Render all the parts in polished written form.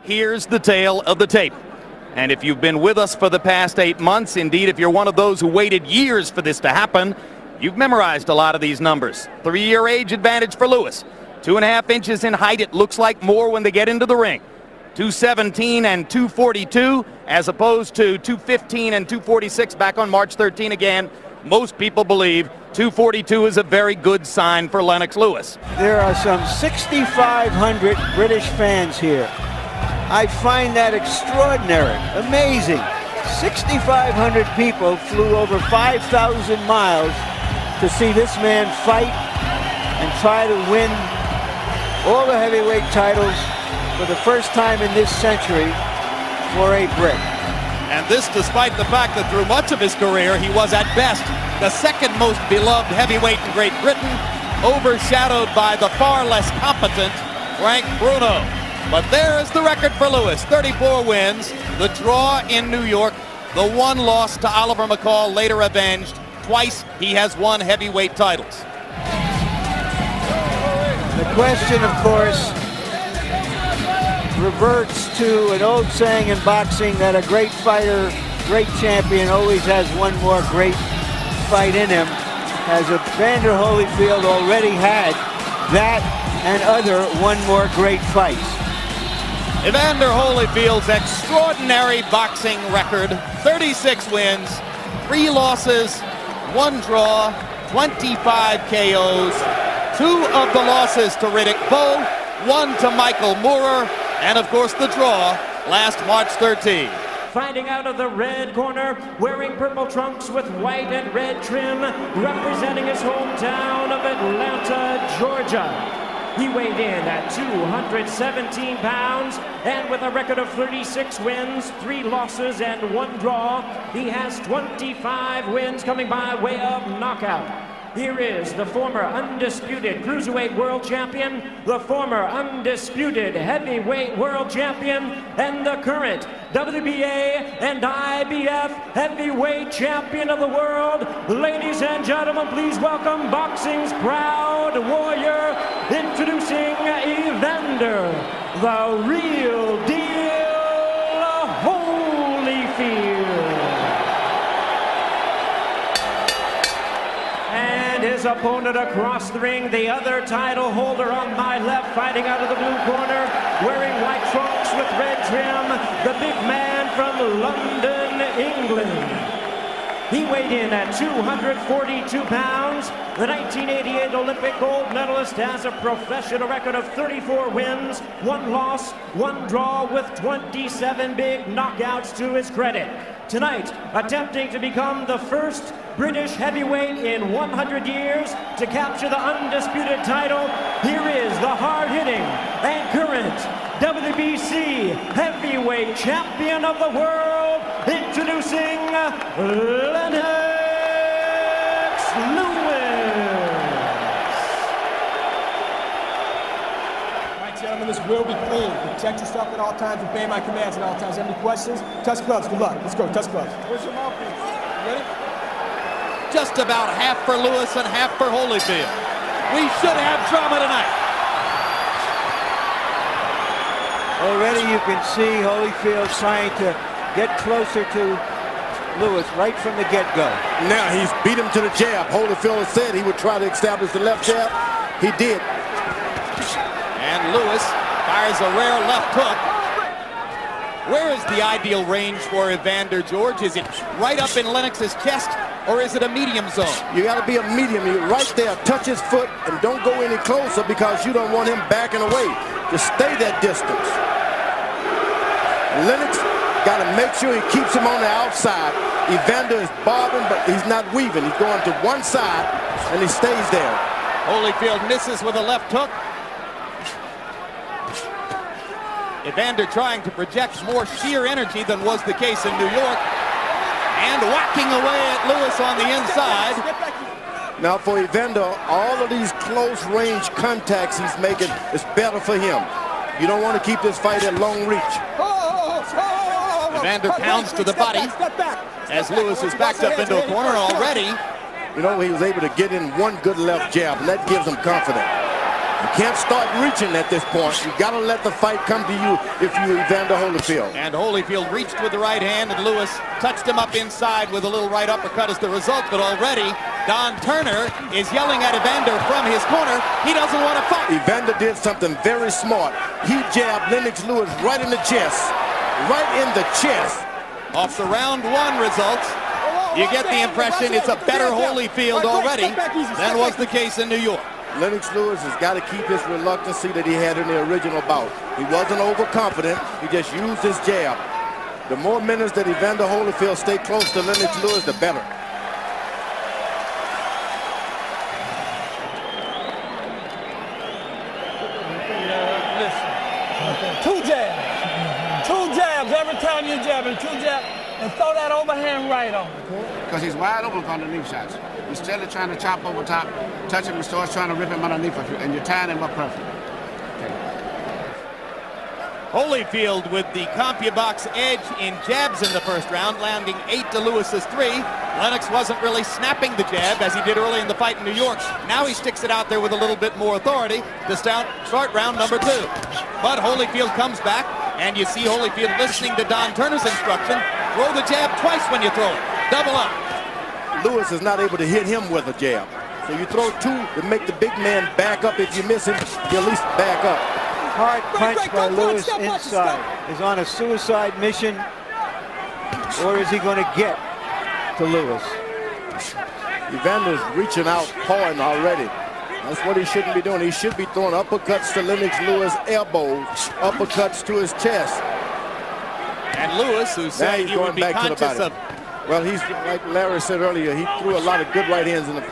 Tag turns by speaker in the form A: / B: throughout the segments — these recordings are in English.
A: Here's the tale of the tape. And if you've been with us for the past 8 months, indeed, if you're one of those who waited years for this to happen, you've memorized a lot of these numbers. 3-year age advantage for Lewis. 2.5 inches in height. It looks like more when they get into the ring. 217 and 242 as opposed to 215 and 246 back on March 13 again. Most people believe 242 is a very good sign for Lennox Lewis.
B: There are some 6,500 British fans here. I find that extraordinary, amazing. 6,500 people flew over 5,000 miles to see this man fight and try to win all the heavyweight titles for the first time in this century for a Brit.
A: And this despite the fact that through much of his career he was at best the second most beloved heavyweight in Great Britain, overshadowed by the far less competent Frank Bruno. But there is the record for Lewis, 34 wins, the draw in New York, the one loss to Oliver McCall, later avenged. Twice he has won heavyweight titles.
B: The question, of course, reverts to an old saying in boxing that a great fighter, great champion always has one more great fight in him. Has Evander Holyfield already had that and other one more great fights?
A: Evander Holyfield's extraordinary boxing record, 36 wins, 3 losses, 1 draw, 25 KOs, 2 of the losses to Riddick Bowe, 1 to Michael Moorer, and of course the draw last March 13.
C: Fighting out of the red corner, wearing purple trunks with white and red trim, representing his hometown of Atlanta, Georgia. He weighed in at 217 pounds, and with a record of 36 wins, 3 losses, and 1 draw, he has 25 wins coming by way of knockout. Here is the former undisputed cruiserweight world champion, the former undisputed heavyweight world champion, and the current WBA and IBF heavyweight champion of the world. Ladies and gentlemen, please welcome boxing's proud warrior, introducing Evander, the real deal, Holyfield. His opponent across the ring, the other title holder on my left, fighting out of the blue corner, wearing white trunks with red trim, the big man from London, England. He weighed in at 242 pounds. The 1988 Olympic gold medalist has a professional record of 34 wins, 1 loss, 1 draw, with 27 big knockouts to his credit. Tonight, attempting to become the first British heavyweight in 100 years to capture the undisputed title, here is the hard-hitting and current WBC heavyweight champion of the world, introducing Lennox Lewis.
D: All right, gentlemen, this will be clean. Protect yourself at all times, obey my commands at all times. Have any questions? Touch gloves, good luck. Let's go, touch gloves. Where's your mouthpiece? Ready?
A: Just about half for Lewis and half for Holyfield. We should have drama tonight.
B: Already you can see Holyfield trying to get closer to Lewis right from the get-go.
E: Now he's beat him to the jab. Holyfield said he would try to establish the left jab. He did.
A: And Lewis fires a rare left hook. Where is the ideal range for Evander, George? Is it right up in Lennox's chest, or is it a medium zone?
E: You got to be a medium. You're right there. Touch his foot and don't go any closer because you don't want him backing away. Just stay that distance. Lennox got to make sure he keeps him on the outside. Evander is bobbing, but he's not weaving. He's going to one side, and he stays there.
A: Holyfield misses with a left hook. Evander trying to project more sheer energy than was the case in New York. And whacking away at Lewis on the inside.
E: Now for Evander, all of these close-range contacts he's making is better for him. You don't want to keep this fight at long reach.
A: Evander pounds to the body as Lewis is backed up into a corner already.
E: You know, he was able to get in one good left jab, and that gives him confidence. You can't start reaching at this point. You got to let the fight come to you if you're Evander Holyfield.
A: And Holyfield reached with the right hand, and Lewis touched him up inside with a little right uppercut as the result. But already, Don Turner is yelling at Evander from his corner. He doesn't want to fight.
E: Evander did something very smart. He jabbed Lennox Lewis right in the chest. Right in the chest.
A: Off the round one results, you get the impression it's a better Holyfield already than was the case in New York.
E: Lennox Lewis has got to keep his reluctancy that he had in the original bout. He wasn't overconfident. He just used his jab. The more minutes that Evander Holyfield stay close to Lennox Lewis, the better.
F: Two jabs. Two jabs every time you jab him. Two jabs. And throw that overhand right on him.
G: Because he's wide open for underneath shots. Instead of trying to chop over top, touch him and starts trying to rip him underneath of you, and you're tying him up perfectly.
A: Holyfield with the CompuBox edge in jabs in the first round, landing 8 to Lewis's 3. Lennox wasn't really snapping the jab as he did early in the fight in New York. Now he sticks it out there with a little bit more authority to start round number 2. But Holyfield comes back, and you see Holyfield listening to Don Turner's instruction. Throw the jab twice when you throw it. Double up.
E: Lewis is not able to hit him with a jab. So you throw 2 to make the big man back up. If you miss him, you at least back up.
B: Hard punch by Lewis inside. Is on a suicide mission, or is he going to get to Lewis?
E: Evander's reaching out, pawing already. That's what he shouldn't be doing. He should be throwing uppercuts to Lennox Lewis, elbows, uppercuts to his chest.
A: And Lewis, who said he would be conscious of...
E: Well, he's, like Larry said earlier, he threw a lot of good right hands in the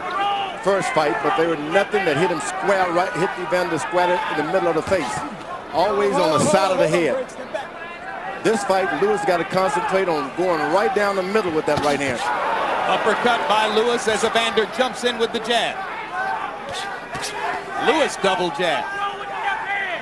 E: first fight, but there were nothing that hit him square right, hit Evander square in the middle of the face. Always on the side of the head. This fight, Lewis got to concentrate on going right down the middle with that right hand.
A: Uppercut by Lewis as Evander jumps in with the jab. Lewis double jab.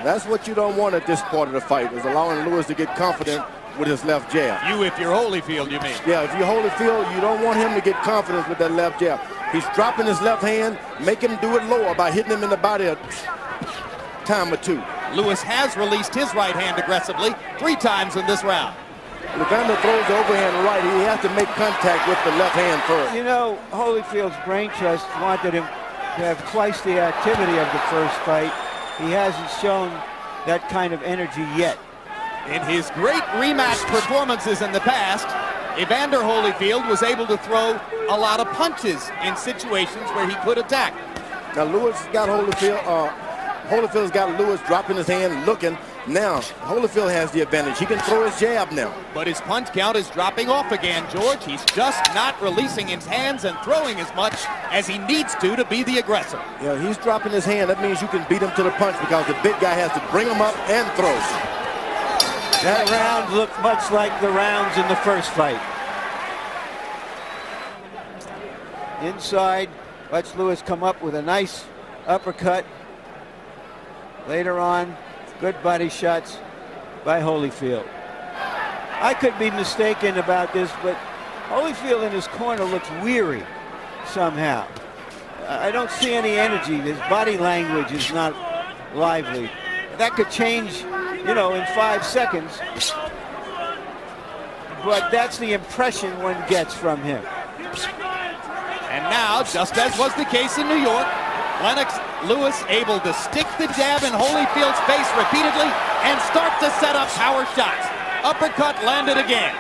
E: That's what you don't want at this part of the fight, is allowing Lewis to get confident with his left jab.
A: You, if you're Holyfield, you mean?
E: Yeah, if you're Holyfield, you don't want him to get confidence with that left jab. He's dropping his left hand, make him do it lower by hitting him in the body a time or 2.
A: Lewis has released his right hand aggressively 3 times in this round.
E: Evander throws the overhand right. He has to make contact with the left hand first.
B: You know, Holyfield's brain trust wanted him to have twice the activity of the first fight. He hasn't shown that kind of energy yet.
A: In his great rematch performances in the past, Evander Holyfield was able to throw a lot of punches in situations where he could attack.
E: Now Lewis got Holyfield's got Lewis dropping his hand, looking. Now Holyfield has the advantage. He can throw his jab now.
A: But his punch count is dropping off again, George. He's just not releasing his hands and throwing as much as he needs to be the aggressor.
E: Yeah, he's dropping his hand. That means you can beat him to the punch because the big guy has to bring him up and throw.
B: That round looked much like the rounds in the first fight. Inside, lets Lewis come up with a nice uppercut. Later on, good body shots by Holyfield. I could be mistaken about this, but Holyfield in his corner looks weary somehow. I don't see any energy. His body language is not lively. That could change, you know, in 5 seconds. But that's the impression one gets from him.
A: And now, just as was the case in New York, Lennox Lewis able to stick the jab in Holyfield's face repeatedly and start to set up power shots. Uppercut landed again.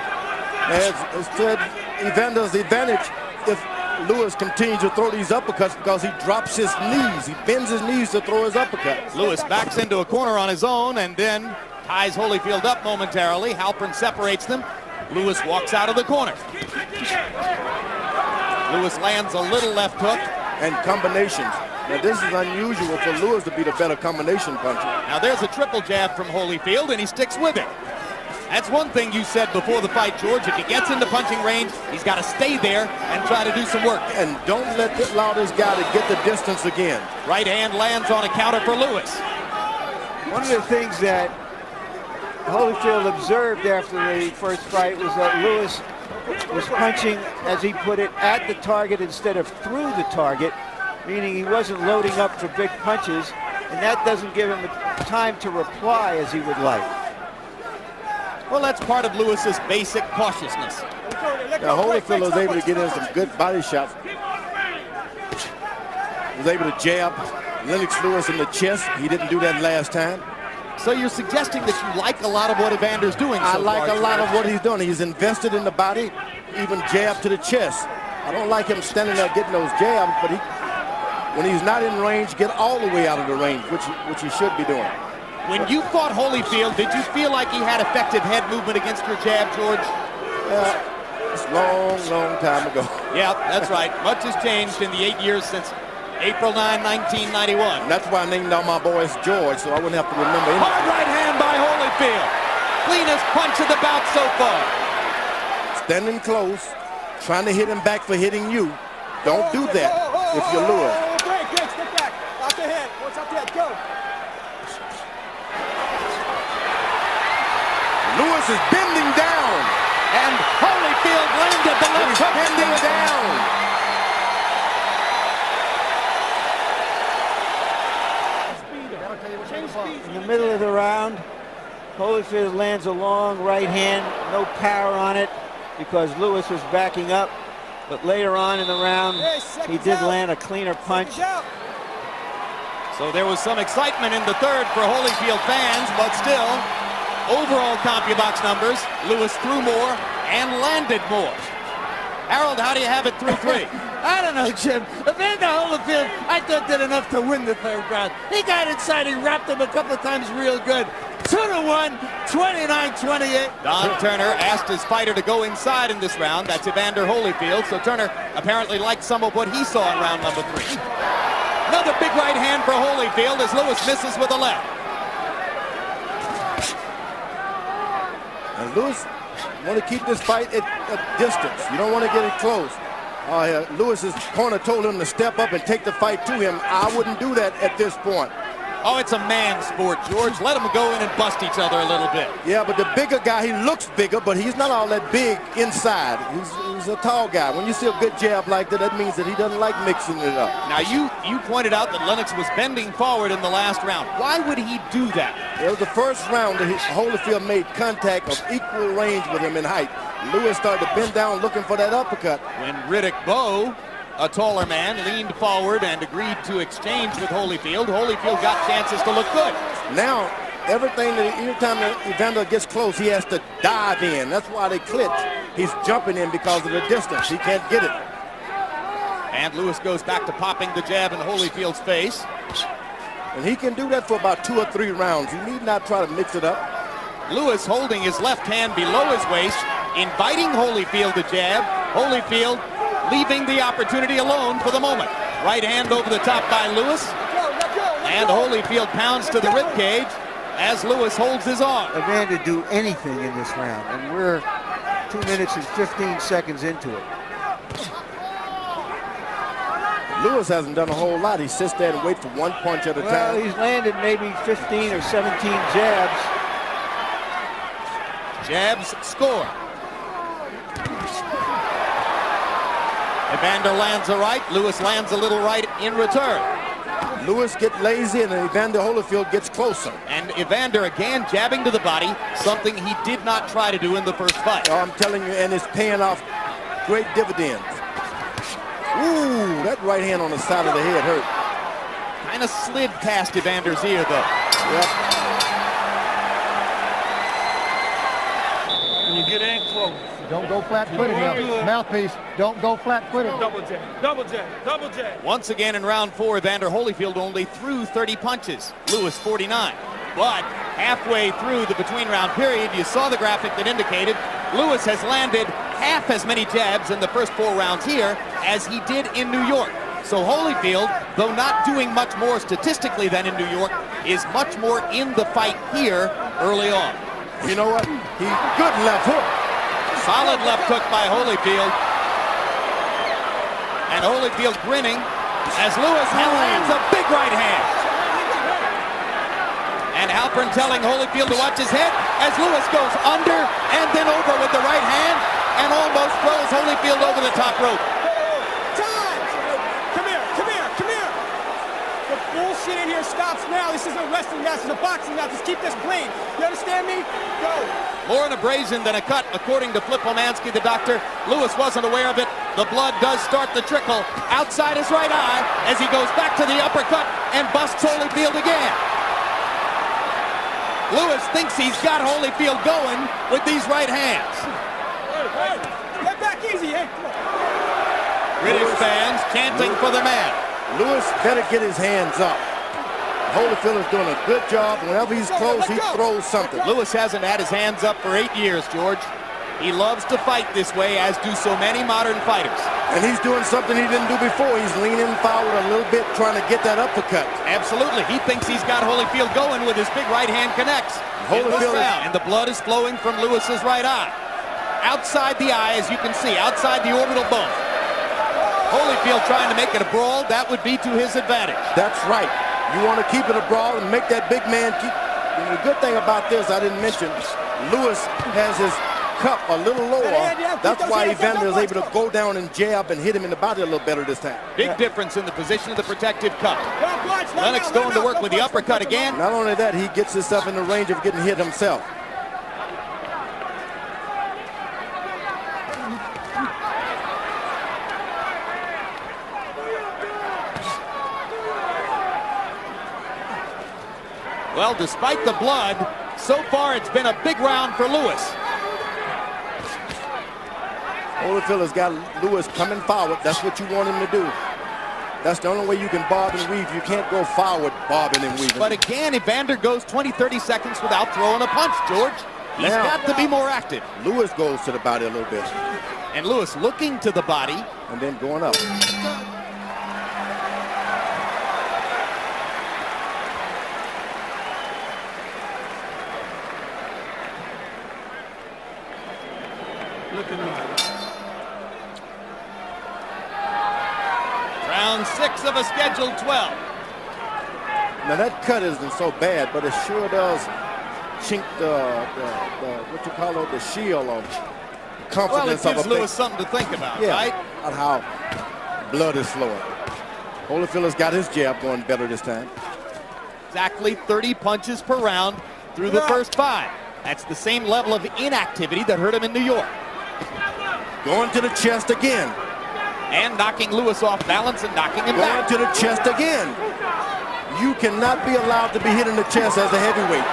E: As said, Evander's advantage if Lewis continues to throw these uppercuts because he drops his knees. He bends his knees to throw his uppercuts.
A: Lewis backs into a corner on his own and then ties Holyfield up momentarily. Halpern separates them. Lewis walks out of the corner. Lewis lands a little left hook.
E: And combinations. Now this is unusual for Lewis to be the better combination puncher.
A: Now there's a triple jab from Holyfield and he sticks with it. That's one thing you said before the fight, George. If he gets into punching range, he's got to stay there and try to do some work.
E: And don't allow this guy to get the distance again.
A: Right hand lands on a counter for Lewis.
B: One of the things that Holyfield observed after the first fight was that Lewis was punching, as he put it, at the target instead of through the target, meaning he wasn't loading up for big punches. and that doesn't give him time to reply as he would like.
A: Well, that's part of Lewis's basic cautiousness.
E: Now, Holyfield was able to get in some good body shots. Was able to jab Lennox Lewis in the chest. He didn't do that last time.
A: So you're suggesting that you like a lot of what Evander's doing so
E: I like
A: far,
E: a lot
A: George.
E: of what he's doing. He's invested in the body, even jab to the chest. I don't like him standing there getting those jabs, but when he's not in range, get all the way out of the range, which he should be doing.
A: When you fought Holyfield, did you feel like he had effective head movement against your jab, George?
E: It's a long, long time ago.
A: Yeah, that's right. Much has changed in the 8 years since April 9, 1991.
E: That's why I named all my boys George, so I wouldn't have to remember anything.
A: Hard right hand by Holyfield. Cleanest punch of the bout so far.
E: Standing close, trying to hit him back for hitting you. Don't do that if you're Lewis.
D: Great, step back. Out the head. What's out the head? Go.
E: Lewis is bending down.
A: And Holyfield landed the left hook.
E: Bending down.
B: In the middle of the round, Holyfield lands a long right hand, no power on it because Lewis was backing up. But later on in the round, he did land a cleaner punch.
A: So there was some excitement in the third for Holyfield fans, but still, overall CompuBox numbers, Lewis threw more and landed more. Harold, how do you have it through three?
F: I don't know, Jim. Evander Holyfield, I thought did enough to win the third round. He got inside, he wrapped him a couple of times real good. 2-1, 29-28.
A: Don Turner asked his fighter to go inside in this round. That's Evander Holyfield. So Turner apparently liked some of what he saw in round number 3. Another big right hand for Holyfield as Lewis misses with a left.
E: And Lewis want to keep this fight at a distance. You don't want to get it close. Lewis's corner told him to step up and take the fight to him. I wouldn't do that at this point.
A: Oh, it's a man sport, George. Let them go in and bust each other a little bit.
E: Yeah, but the bigger guy, he looks bigger, but he's not all that big inside. He's a tall guy. When you see a good jab like that, that means that he doesn't like mixing it up.
A: Now, you pointed out that Lennox was bending forward in the last round. Why would he do that?
E: It was the first round that Holyfield made contact of equal range with him in height. Lewis started to bend down looking for that uppercut.
A: When Riddick Bowe, a taller man, leaned forward and agreed to exchange with Holyfield, Holyfield got chances to look good.
E: Now, every time that Evander gets close, he has to dive in. That's why they clinch. He's jumping in because of the distance. He can't get it.
A: And Lewis goes back to popping the jab in Holyfield's face.
E: And he can do that for about 2 or 3 rounds. You need not try to mix it up.
A: Lewis holding his left hand below his waist, inviting Holyfield to jab. Holyfield leaving the opportunity alone for the moment. Right hand over the top by Lewis. And Holyfield pounds to the ribcage as Lewis holds his arm.
B: Evander do anything in this round, and we're 2 minutes and 15 seconds into it.
E: Lewis hasn't done a whole lot. He sits there and waits for one punch at a
B: Well,
E: time.
B: he's landed maybe 15 or 17 jabs.
A: Jabs score. Evander lands a right. Lewis lands a little right in return.
E: Lewis gets lazy and Evander Holyfield gets closer.
A: And Evander again jabbing to the body, something he did not try to do in the first fight.
E: Oh, I'm telling you, and it's paying off great dividends. Ooh, that right hand on the side of the head hurt.
A: Kind of slid past Evander's ear, though.
E: Yep.
F: When you get in close.
H: Don't go flat-footed now. Mouthpiece, don't go flat-footed.
F: Double jab, double jab, double jab.
A: Once again in round 4, Evander Holyfield only threw 30 punches. Lewis 49. But halfway through the between-round period, you saw the graphic that indicated Lewis has landed half as many jabs in the first 4 rounds here as he did in New York. So Holyfield, though not doing much more statistically than in New York, is much more in the fight here early on.
E: You know what? Good left hook.
A: Solid left hook by Holyfield. And Holyfield grinning as Lewis lands a big right hand. And Halpern telling Holyfield to watch his head as Lewis goes under and then over with the right hand and almost throws Holyfield over the top rope.
D: Time! Come here. The full shit in here stops now. This isn't a wrestling match, it's a boxing match. Just keep this clean. You understand me? Go.
A: More an abrasion than a cut, according to Flip Pomansky, the doctor. Lewis wasn't aware of it. The blood does start to trickle outside his right eye as he goes back to the uppercut and busts Holyfield again. Lewis thinks he's got Holyfield going with these right hands.
D: Hey, get back easy, hey. Come on.
A: British fans chanting for the man.
E: Lewis better get his hands up. Holyfield is doing a good job. Whenever he's close, he throws something.
A: Lewis hasn't had his hands up for 8 years, George. He loves to fight this way, as do so many modern fighters.
E: And he's doing something he didn't do before. He's leaning forward a little bit, trying to get that uppercut.
A: Absolutely. He thinks he's got Holyfield going with his big right hand connects.
E: Holyfield
A: And the blood is flowing from Lewis's right eye. Outside the eye, as you can see, outside the orbital bone. Holyfield trying to make it a brawl. That would be to his advantage.
E: That's right. You want to keep it a brawl and make that big man keep. And the good thing about this, I didn't mention, Lewis has his cup a little lower. That's why Evander is able to go down and jab and hit him in the body a little better this time.
A: Big difference in the position of the protective cup. Lennox going to work with the uppercut again.
E: Not only that, he gets himself in the range of getting hit himself.
A: Well, despite the blood, so far it's been a big round for Lewis.
E: Holyfield has got Lewis coming forward. That's what you want him to do. That's the only way you can bob and weave. You can't go forward bobbing and weaving.
A: But again, Evander goes 20, 30 seconds without throwing a punch, George. He's got to be more active.
E: Lewis goes to the body a little bit.
A: And Lewis looking to the body.
E: And then going up.
A: Round 6 of a scheduled 12.
E: Now that cut isn't so bad, but it sure does chink the what you call it, the shield of confidence.
A: Well, it gives
E: of a
A: Lewis something to think about,
E: yeah,
A: right?
E: About how blood is flowing. Holyfield has got his jab going better this time.
A: Exactly 30 punches per round through the first 5. That's the same level of inactivity that hurt him in New York.
E: Going to the chest again.
A: And knocking Lewis off balance and knocking him
E: Going
A: back.
E: to the chest again. You cannot be allowed to be hit in the chest as a heavyweight.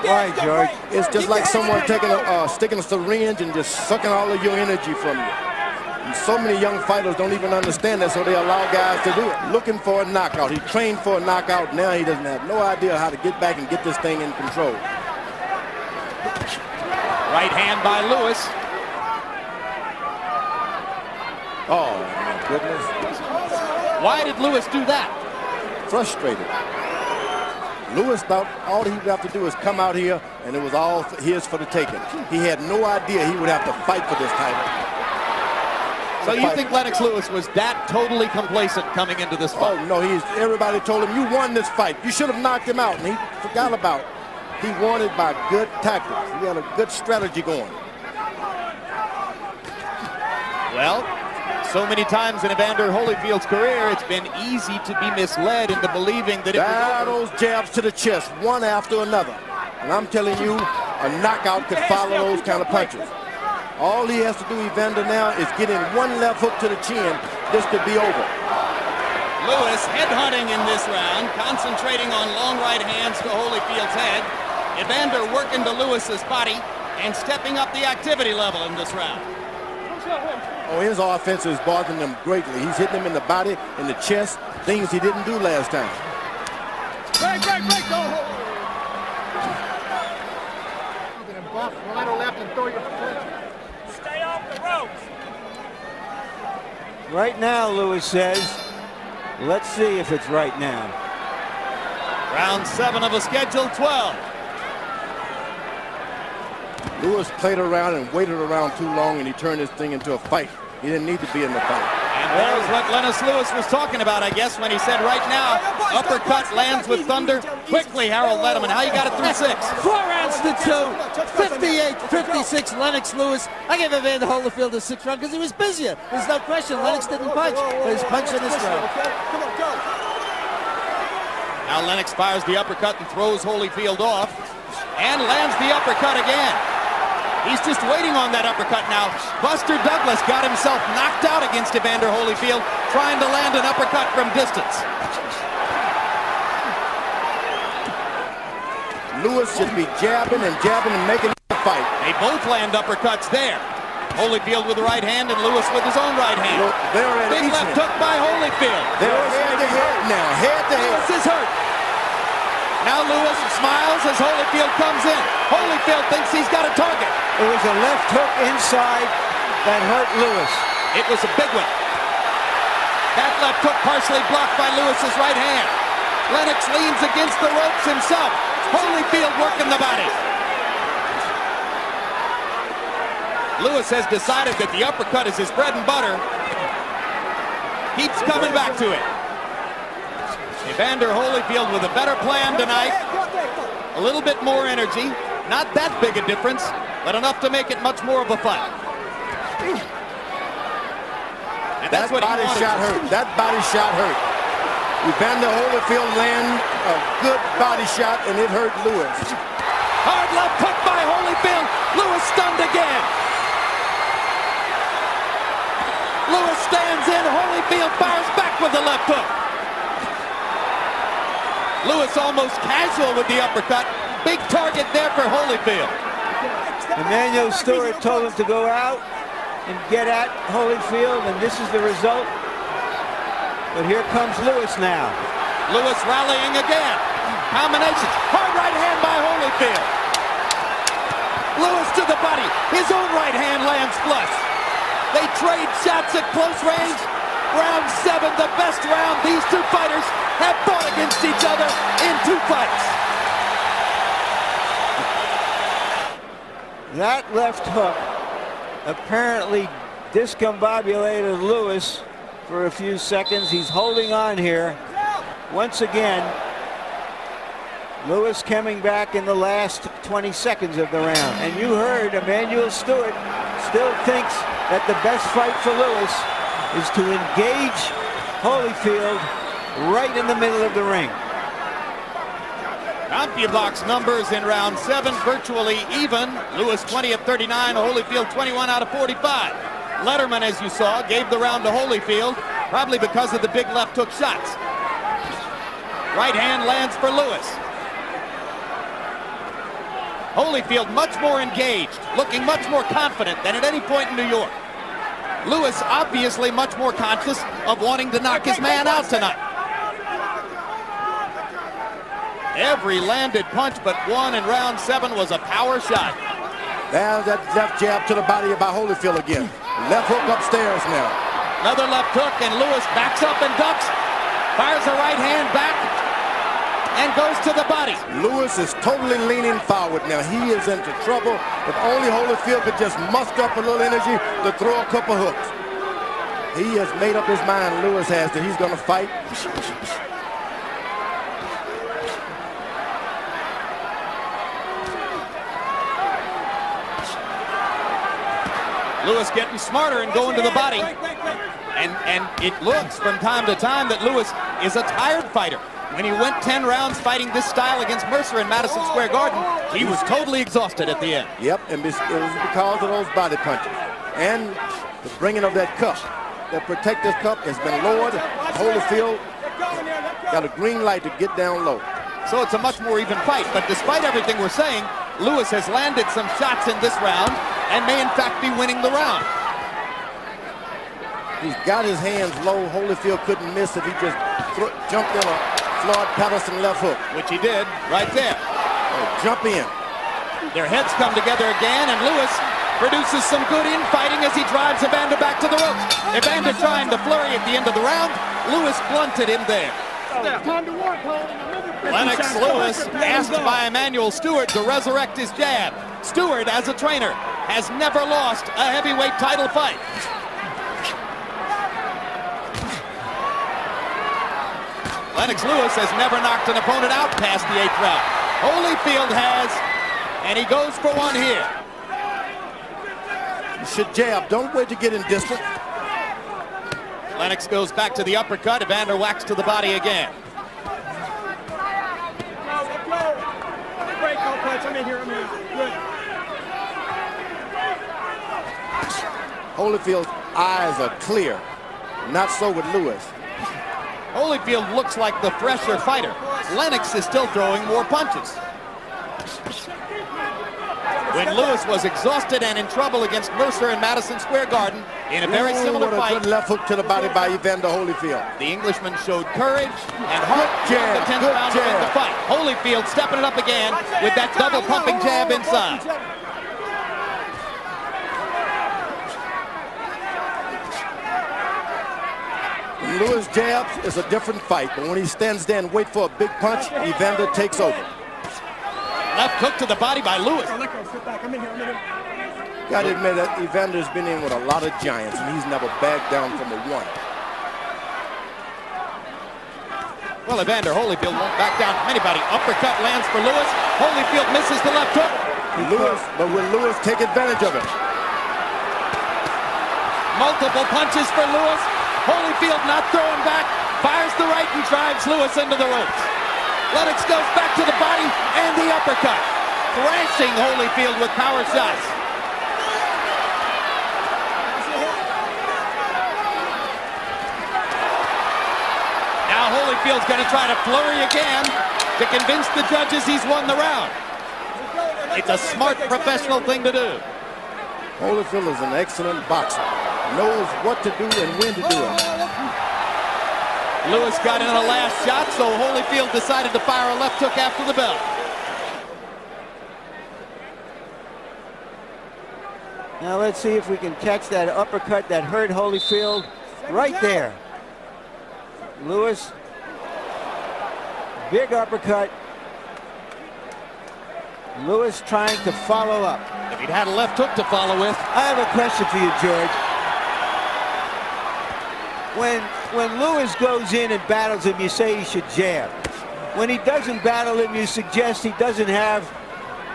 B: Right, George.
E: It's just like someone taking sticking a syringe and just sucking all of your energy from you. And so many young fighters don't even understand that, so they allow guys to do it. Looking for a knockout. He trained for a knockout. Now he doesn't have no idea how to get back and get this thing in control.
A: Right hand by Lewis.
E: Oh, my goodness.
A: Why did Lewis do that?
E: Frustrated. Lewis thought all he would have to do is come out here and it was all his for the taking. He had no idea he would have to fight for this title.
A: So you think Lennox Lewis was that totally complacent coming into this fight?
E: Oh, no, everybody told him, you won this fight. You should have knocked him out, and he forgot about it. He won it by good tactics. He had a good strategy going.
A: Well, so many times in Evander Holyfield's career, it's been easy to be misled into believing that it was
E: those jabs to the chest, one after another. And I'm telling you, a knockout could follow those kind of punches. All he has to do, Evander, now is get in one left hook to the chin. This could be over.
A: Lewis headhunting in this round, concentrating on long right hands to Holyfield's head. Evander working to Lewis's body and stepping up the activity level in this round.
E: Oh, his offense is bothering him greatly. He's hitting him in the body, in the chest, things he didn't do last time.
D: Break, go!
H: You can buff right or left and throw your foot.
D: Stay off the ropes.
B: Right now, Lewis says, let's see if it's right now.
A: Round 7 of a scheduled 12.
E: Lewis played around and waited around too long, and he turned this thing into a fight. He didn't need to be in the fight.
A: And there's what Lennox Lewis was talking about, I guess, when he said right now, uppercut lands with thunder. Quickly, Harold Letterman, how you got it through 6?
F: 4 rounds to 2. 58-56, Lennox Lewis. I gave Evander Holyfield a 6th round because he was busier. There's no question. Lennox didn't punch, but he's punching this round.
D: Come on, go.
A: Now Lenox fires the uppercut and throws Holyfield off and lands the uppercut again. He's just waiting on that uppercut now. Buster Douglas got himself knocked out against Evander Holyfield trying to land an uppercut from distance.
E: Lewis should be jabbing and making the fight.
A: They both land uppercuts there. Holyfield with the right hand and Lewis with his own right hand.
E: Look,
A: big left hook by Holyfield.
E: They're head to head now, head to head.
A: Lewis is hurt. Now Lewis smiles as Holyfield comes in. Holyfield thinks he's got a target.
B: It was a left hook inside that hurt Lewis.
A: It was a big one. That left hook partially blocked by Lewis's right hand. Lenox leans against the ropes himself. Holyfield working the body. Lewis has decided that the uppercut is his bread and butter. Keeps coming back to it. Evander Holyfield with a better plan tonight. A little bit more energy. Not that big a difference, but enough to make it much more of a fight. And that's what
E: body shot hurt. That body shot hurt. Evander Holyfield landed a good body shot, and it hurt Lewis.
A: Hard left hook by Holyfield. Lewis stunned again. Lewis stands in. Holyfield fires back with the left hook. Lewis almost casual with the uppercut. Big target there for Holyfield.
B: Emmanuel Stewart told him to go out and get at Holyfield, and this is the result. But here comes Lewis now.
A: Lewis rallying again. Combinations. Hard right hand by Holyfield. Lewis to the body. His own right hand lands flush. They trade shots at close range. Round 7, the best round. These two fighters have fought against each other in 2 fights.
B: That left hook apparently discombobulated Lewis for a few seconds. He's holding on here. Once again, Lewis coming back in the last 20 seconds of the round. And you heard Emmanuel Stewart still thinks that the best fight for Lewis is to engage Holyfield right in the middle of the ring.
A: CompuBox numbers in round 7 virtually even. Lewis 20 of 39, Holyfield 21 out of 45. Letterman, as you saw, gave the round to Holyfield, probably because of the big left hook shots. Right hand lands for Lewis. Holyfield much more engaged, looking much more confident than at any point in New York. Lewis obviously much more conscious of wanting to knock his man out tonight. Every landed punch but one in round 7 was a power shot.
E: There's that left jab to the body by Holyfield again. Left hook upstairs now.
A: Another left hook, and Lewis backs up and ducks. Fires a right hand back and goes to the body.
E: Lewis is totally leaning forward now. He is into trouble. If only Holyfield could just muster up a little energy to throw a couple hooks. He has made up his mind, Lewis has, that he's going to fight.
A: Lewis getting smarter and going to the body. And it looks from time to time that Lewis is a tired fighter. When he went 10 rounds fighting this style against Mercer in Madison Square Garden, he was totally exhausted at the end.
E: Yep, and it was because of those body punches. And the bringing of that cup. That protective cup has been lowered. Holyfield got a green light to get down low.
A: So it's a much more even fight. But despite everything we're saying, Lewis has landed some shots in this round and may in fact be winning the round.
E: He's got his hands low. Holyfield couldn't miss if he just jumped in a Floyd Patterson left hook.
A: Which he did right there.
E: Jump in.
A: Their heads come together again, and Lewis produces some good infighting as he drives Evander back to the ropes. Evander trying to flurry at the end of the round. Lewis blunted him there. Lennox Lewis asked by Emmanuel Stewart to resurrect his jab. Stewart, as a trainer, has never lost a heavyweight title fight. Lennox Lewis has never knocked an opponent out past the 8th round. Holyfield has, and he goes for one here.
E: You should jab. Don't wait to get in distance.
A: Lennox goes back to the uppercut. Evander whacks to the body again.
D: I'm in here. Good.
E: Holyfield's eyes are clear. Not so with Lewis.
A: Holyfield looks like the fresher fighter. Lenox is still throwing more punches. When Lewis was exhausted and in trouble against Mercer in Madison Square Garden in a very similar
E: what a
A: fight,
E: good left hook to the body by Evander Holyfield.
A: the Englishman showed courage and heart in the 10th
E: good
A: round to win
E: jab.
A: the fight. Holyfield stepping it up again with that double pumping jab inside.
E: When Lewis jabs, it's a different fight, but when he stands there and waits for a big punch, Evander takes over.
A: Left hook to the body by Lewis.
D: Sit back. I'm in here.
E: Got to admit that Evander's been in with a lot of giants, and he's never backed down from a one.
A: Well, Evander Holyfield won't back down from anybody. Uppercut lands for Lewis. Holyfield misses the left hook.
E: But will Lewis take advantage of it?
A: Multiple punches for Lewis. Holyfield not throwing back. Fires the right and drives Lewis into the ropes. Lenox goes back to the body and the uppercut. Thrashing Holyfield with power shots. Now Holyfield's going to try to flurry again to convince the judges he's won the round. It's a smart professional thing to do.
E: Holyfield is an excellent boxer. Knows what to do and when to do it.
A: Lewis got in a last shot, so Holyfield decided to fire a left hook after the bell.
B: Now let's see if we can catch that uppercut that hurt Holyfield right there. Lewis, big uppercut. Lewis trying to follow up.
A: If he'd had a left hook to follow with.
B: I have a question for you, George. When Lewis goes in and battles him, you say he should jab. When he doesn't battle him, you suggest he doesn't have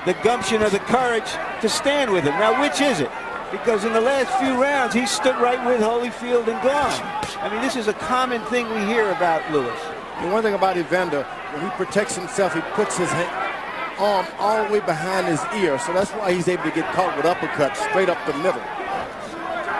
B: the gumption or the courage to stand with him. Now, which is it? Because in the last few rounds, he stood right with Holyfield and gone. I mean, this is a common thing we hear about Lewis.
E: The one thing about Evander, when he protects himself, he puts his arm all the way behind his ear, so that's why he's able to get caught with uppercuts straight up the middle.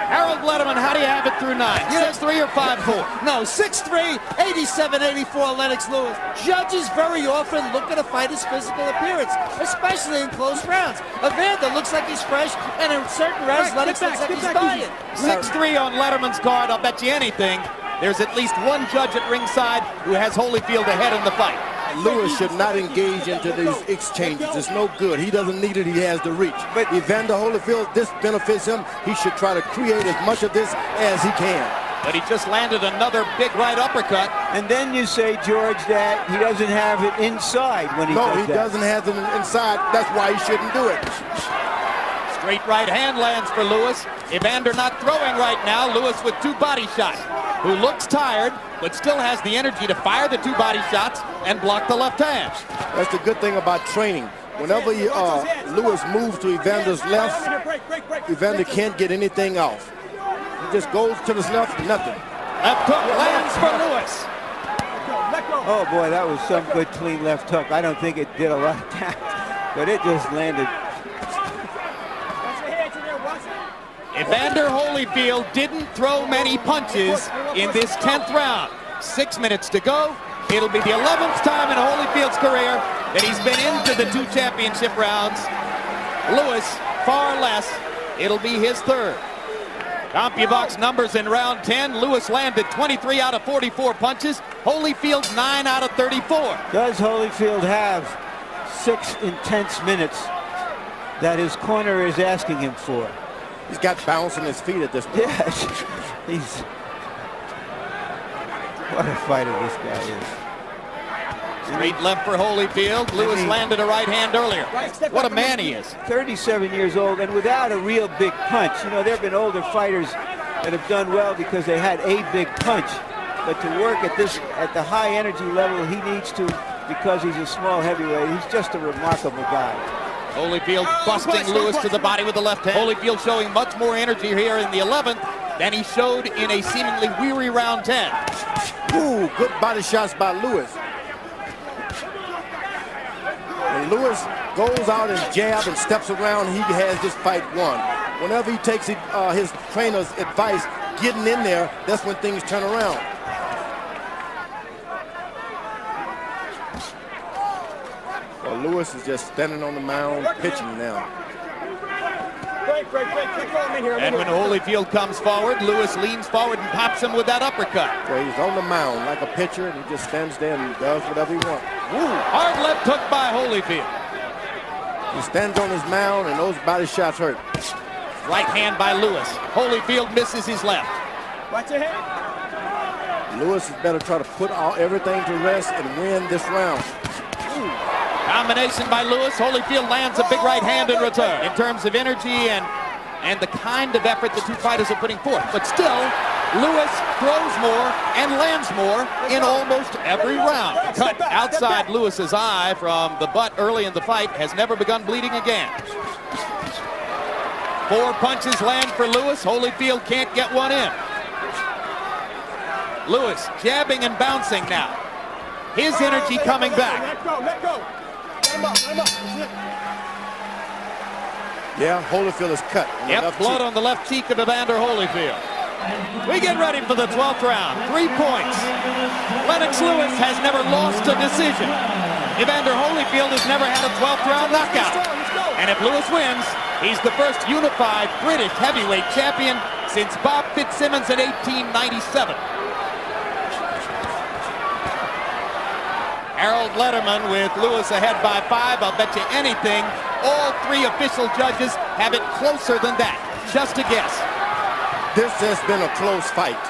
A: Harold Letterman, how do you have it through 9? 6'3" or 5'4"?
F: No, 6'3", 87-84 Lennox Lewis. Judges very often look at a fighter's physical appearance, especially in close rounds. Evander looks like he's fresh, and in certain rounds, Lennox looks like he's dying.
A: 6'3" on Letterman's card. I'll bet you anything. There's at least one judge at ringside who has Holyfield ahead in the fight.
E: Lewis should not engage into these exchanges. It's no good. He doesn't need it. He has the reach. But Evander Holyfield, this benefits him. He should try to create as much of this as he can.
A: But he just landed another big right uppercut.
B: And then you say, George, that he doesn't have it inside when he does that.
E: No, he doesn't have it inside. That's why he shouldn't do it.
A: Straight right hand lands for Lewis. Evander not throwing right now. Lewis with 2 body shots. Who looks tired, but still has the energy to fire the 2 body shots and block the left hand.
E: That's the good thing about training. Whenever Lewis moves to Evander's left, Evander can't get anything off. He just goes to his left, nothing.
A: Left hook lands for Lewis.
B: Oh boy, that was some good clean left hook. I don't think it did a lot of damage, but it just landed.
A: Evander Holyfield didn't throw many punches in this 10th round. 6 minutes to go. It'll be the 11th time in Holyfield's career that he's been into the 2 championship rounds. Lewis, far less. It'll be his 3rd. CompuBox numbers in round 10. Lewis landed 23 out of 44 punches. Holyfield 9 out of 34.
B: Does Holyfield have 6 intense minutes that his corner is asking him for?
E: He's got bounce on his feet at this point.
B: Yes, he's... What a fighter this guy is.
A: Straight left for Holyfield. Lewis landed a right hand earlier. What a man he is.
B: 37 years old and without a real big punch. You know, there have been older fighters that have done well because they had a big punch. But to work at the high energy level he needs to, because he's a small heavyweight, he's just a remarkable guy.
A: Holyfield busting Lewis to the body with the left hand. Holyfield showing much more energy here in the 11th than he showed in a seemingly weary round 10.
E: Ooh, good body shots by Lewis. And Lewis goes out and jab and steps around, he has this fight won. Whenever he takes his trainer's advice, getting in there, that's when things turn around. Well, Lewis is just standing on the mound, pitching now.
A: And when Holyfield comes forward, Lewis leans forward and pops him with that uppercut.
E: Well, he's on the mound like a pitcher, and he just stands there and does whatever he wants.
A: Hard left hook by Holyfield.
E: He stands on his mound, and those body shots hurt.
A: Right hand by Lewis. Holyfield misses his left.
D: Watch your head.
E: Lewis is better try to put everything to rest and win this round.
A: Combination by Lewis. Holyfield lands a big right hand in return. In terms of energy and the kind of effort the two fighters are putting forth. But still, Lewis throws more and lands more in almost every round. Cut outside Lewis's eye from the butt early in the fight has never begun bleeding again. 4 punches land for Lewis. Holyfield can't get one in. Lewis jabbing and bouncing now. His energy coming back.
D: Let go, let go. Let him up, let him up. That's it.
E: Yeah, Holyfield is cut.
A: Yep, blood on the left cheek of Evander Holyfield. We get ready for the 12th round. 3 points. Lennox Lewis has never lost a decision. Evander Holyfield has never had a 12th round knockout. And if Lewis wins, he's the first unified British heavyweight champion since Bob Fitzsimmons in 1897. Harold Letterman with Lewis ahead by 5. I'll bet you anything, all 3 official judges have it closer than that. Just a guess.
E: This has been a close fight.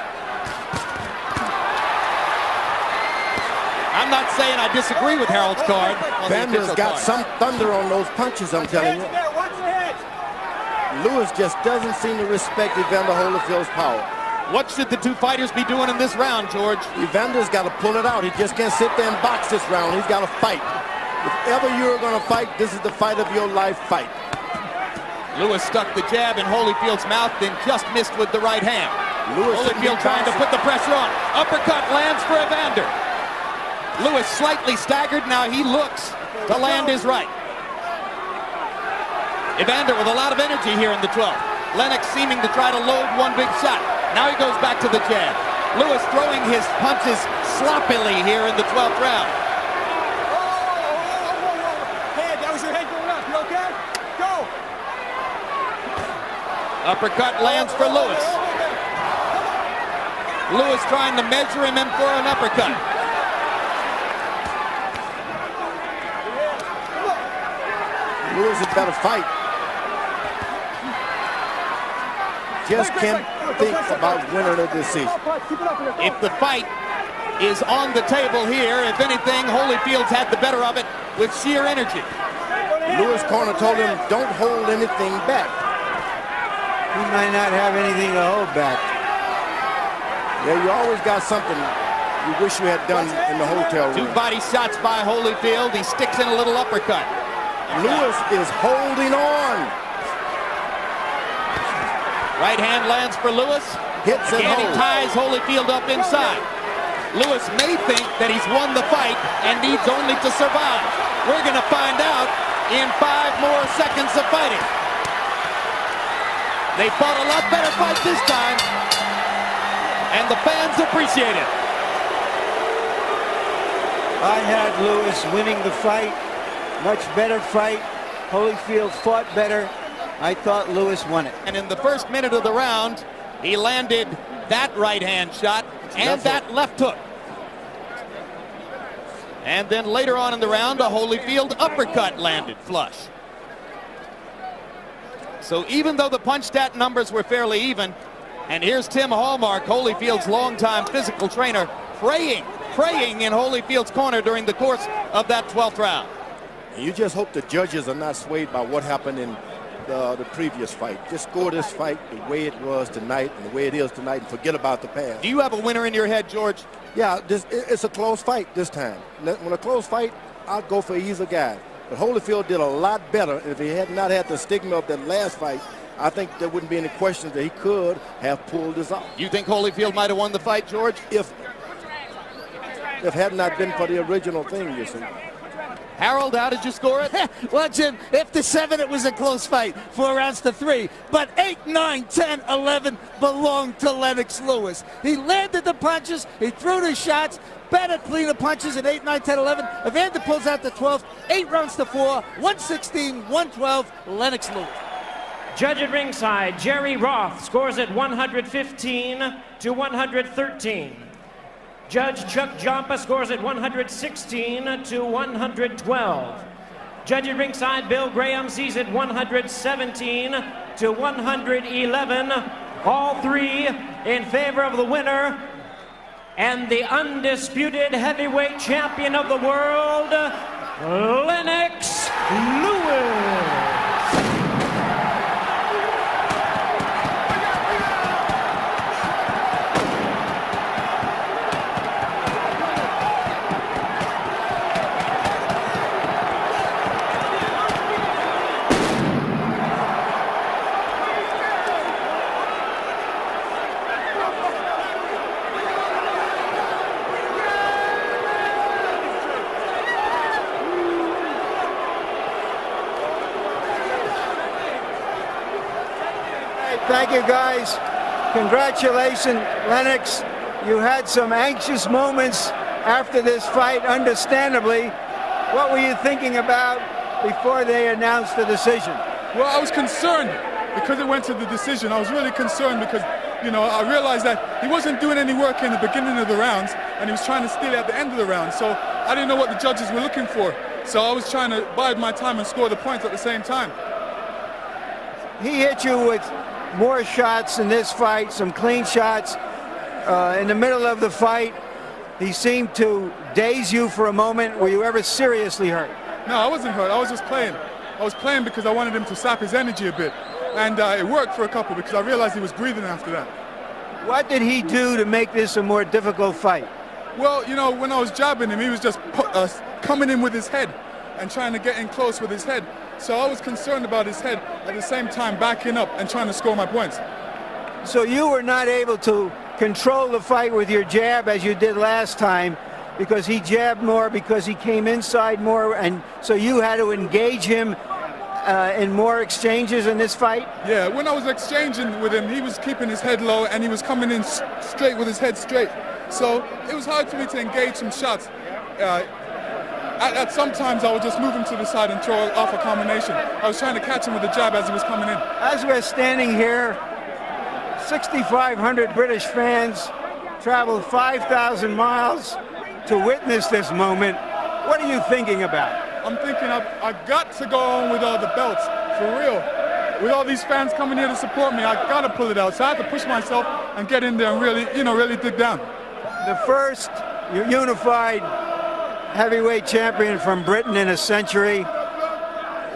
A: I'm not saying I disagree with Harold's card.
E: Vander's got some thunder on those punches, I'm telling you. Lewis just doesn't seem to respect Evander Holyfield's power.
A: What should the 2 fighters be doing in this round, George?
E: Evander's got to pull it out. He just can't sit there and box this round. He's got to fight. If ever you're going to fight, this is the fight of your life fight.
A: Lewis stuck the jab in Holyfield's mouth, then just missed with the right hand. Holyfield trying to put the pressure on. Uppercut lands for Evander. Lewis slightly staggered. Now he looks to land his right. Evander with a lot of energy here in the 12th. Lennox seeming to try to load one big shot. Now he goes back to the jab. Lewis throwing his punches sloppily here in the 12th round.
D: Head, that was your head going up. You okay? Go.
A: Uppercut lands for Lewis. Lewis trying to measure him in for an uppercut.
E: Lewis is better fight. Just can't think about winning a decision.
A: If the fight is on the table here, if anything, Holyfield's had the better of it with sheer energy.
E: Lewis' corner told him, don't hold anything back.
B: He might not have anything to hold back.
E: Yeah, you always got something you wish you had done in the hotel room.
A: 2 body shots by Holyfield. He sticks in a little uppercut.
E: Lewis is holding on.
A: Right hand lands for Lewis.
E: Hits and
A: Again, he
E: holds.
A: ties Holyfield up inside. Lewis may think that he's won the fight and needs only to survive. We're going to find out in 5 more seconds of fighting. They fought a lot better fight this time, and the fans appreciate it.
B: I had Lewis winning the fight. Much better fight. Holyfield fought better. I thought Lewis won it.
A: And in the first minute of the round, he landed that right hand shot and that left hook. And then later on in the round, a Holyfield uppercut landed flush. So even though the punch stat numbers were fairly even, and here's Tim Hallmark, Holyfield's longtime physical trainer, praying in Holyfield's corner during the course of that 12th round.
E: You just hope the judges are not swayed by what happened in the previous fight. Just score this fight the way it was tonight and the way it is tonight and forget about the past.
A: Do you have a winner in your head, George?
E: Yeah, it's a close fight this time. When a close fight, I'll go for either guy. But Holyfield did a lot better. If he had not had the stigma of that last fight, I think there wouldn't be any questions that he could have pulled this off.
A: You think Holyfield might have won the fight, George?
E: If had not been for the original thing, you see.
A: Harold, how did you score it?
F: Well, Jim, after 7, it was a close fight. 4 rounds to 3. But 8, 9, 10, 11 belonged to Lennox Lewis. He landed the punches. He threw the shots. Better clean the punches at 8, 9, 10, 11. Evander pulls out the 12th. 8 rounds to 4. 116, 112, Lennox Lewis.
C: Judge at ringside, Jerry Roth scores it 115 to 113. Judge Chuck Jompa scores it 116 to 112. Judge at ringside, Bill Graham sees it 117 to 111. All 3 in favor of the winner and the undisputed heavyweight champion of the world, Lennox Lewis.
B: Thank you, guys. Congratulations, Lennox. You had some anxious moments after this fight, understandably. What were you thinking about before they announced the decision?
I: Well, I was concerned because it went to the decision. I was really concerned because, you know, I realized that he wasn't doing any work in the beginning of the rounds, and he was trying to steal at the end of the round. So I didn't know what the judges were looking for. So I was trying to bide my time and score the points at the same time.
B: He hit you with more shots in this fight, some clean shots. In the middle of the fight, he seemed to daze you for a moment. Were you ever seriously hurt?
I: No, I wasn't hurt. I was just playing. I was playing because I wanted him to sap his energy a bit. And it worked for a couple because I realized he was breathing after that.
B: What did he do to make this a more difficult fight?
I: Well, you know, when I was jabbing him, he was just coming in with his head and trying to get in close with his head. So I was concerned about his head, at the same time backing up and trying to score my points.
B: So you were not able to control the fight with your jab as you did last time because he jabbed more, because he came inside more, and so you had to engage him in more exchanges in this fight?
I: Yeah, when I was exchanging with him, he was keeping his head low and he was coming in straight with his head straight. So it was hard for me to engage some shots. At sometimes I would just move him to the side and throw off a combination. I was trying to catch him with the jab as he was coming in.
B: As we're standing here, 6,500 British fans traveled 5,000 miles to witness this moment. What are you thinking about?
I: I'm thinking I've got to go on with all the belts, for real. With all these fans coming here to support me, I've got to pull it out. So I have to push myself and get in there and really, really dig down.
B: The first unified heavyweight champion from Britain in a century.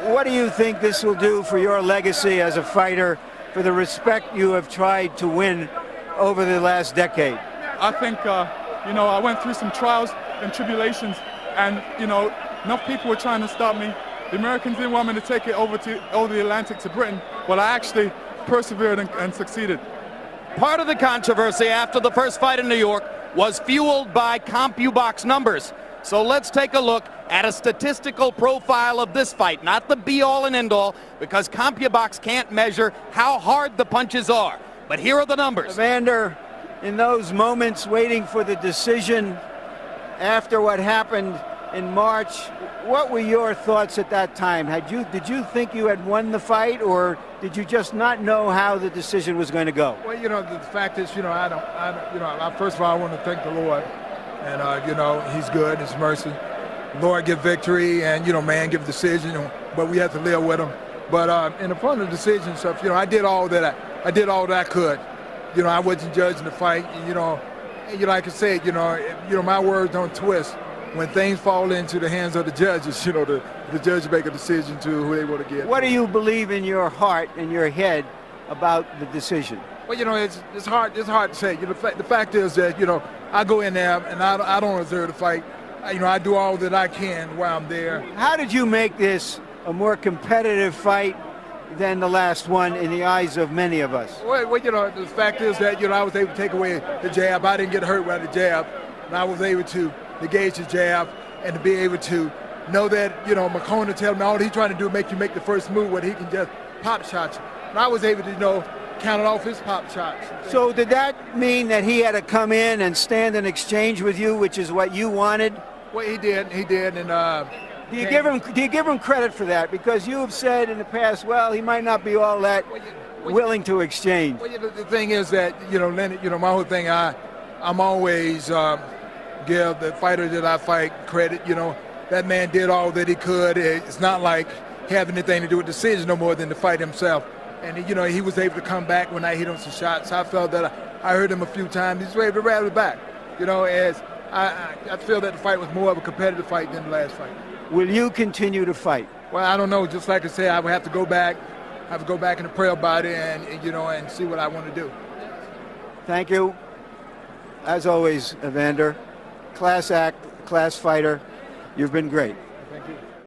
B: What do you think this will do for your legacy as a fighter, for the respect you have tried to win over the last decade?
I: I think, you know, I went through some trials and tribulations, and, you know, enough people were trying to stop me. The Americans didn't want me to take it over the Atlantic to Britain, but I actually persevered and succeeded.
A: Part of the controversy after the first fight in New York was fueled by CompuBox numbers. So let's take a look at a statistical profile of this fight, not the be-all and end-all, because CompuBox can't measure how hard the punches are. But here are the numbers.
B: Evander, in those moments waiting for the decision after what happened in March, what were your thoughts at that time? Did you think you had won the fight, or did you just not know how the decision was going to go?
J: Well, you know, the fact is, you know, I don't, first of all, I want to thank the Lord. And, you know, he's good, his mercy. Lord give victory, and, you know, man give decision, but we have to live with him. But in the front of the decision stuff, you know, I did all that I could. You know, I wasn't judging the fight. You know, like I said, you know, my words don't twist. When things fall into the hands of the judges, you know, the judges make a decision to who they want to get.
B: What do you believe in your heart, in your head, about the decision?
J: Well, you know, it's hard to say. You know, the fact is that, you know, I go in there and I don't deserve to fight. You know, I do all that I can while I'm there.
B: How did you make this a more competitive fight than the last one in the eyes of many of us?
J: Well, you know, the fact is that, you know, I was able to take away the jab. I didn't get hurt by the jab, and I was able to engage the jab and to be able to know that, you know, McCona tell me all he's trying to do is make you make the first move where he can just pop shots. And I was able to, you know, count off his pop shots.
B: So did that mean that he had to come in and stand in exchange with you, which is what you wanted?
J: Well, he did, and
B: Do you give him credit for that? Because you have said in the past, well, he might not be all that willing to exchange.
J: Well, the thing is that, you know, Leonard, you know, my whole thing, I'm always give the fighter that I fight credit. You know, that man did all that he could. It's not like he have anything to do with the decision no more than the fight himself. And, you know, he was able to come back when I hit him some shots. I felt that I heard him a few times. He was able to rattle back. You know, as I feel that the fight was more of a competitive fight than the last fight.
B: Will you continue to fight?
J: Well, I don't know. Just like I said, I would have to go back. I have to go back and pray about it and, you know, and see what I want to do.
B: Thank you. As always, Evander, class act, class fighter. You've been great.
J: Thank you.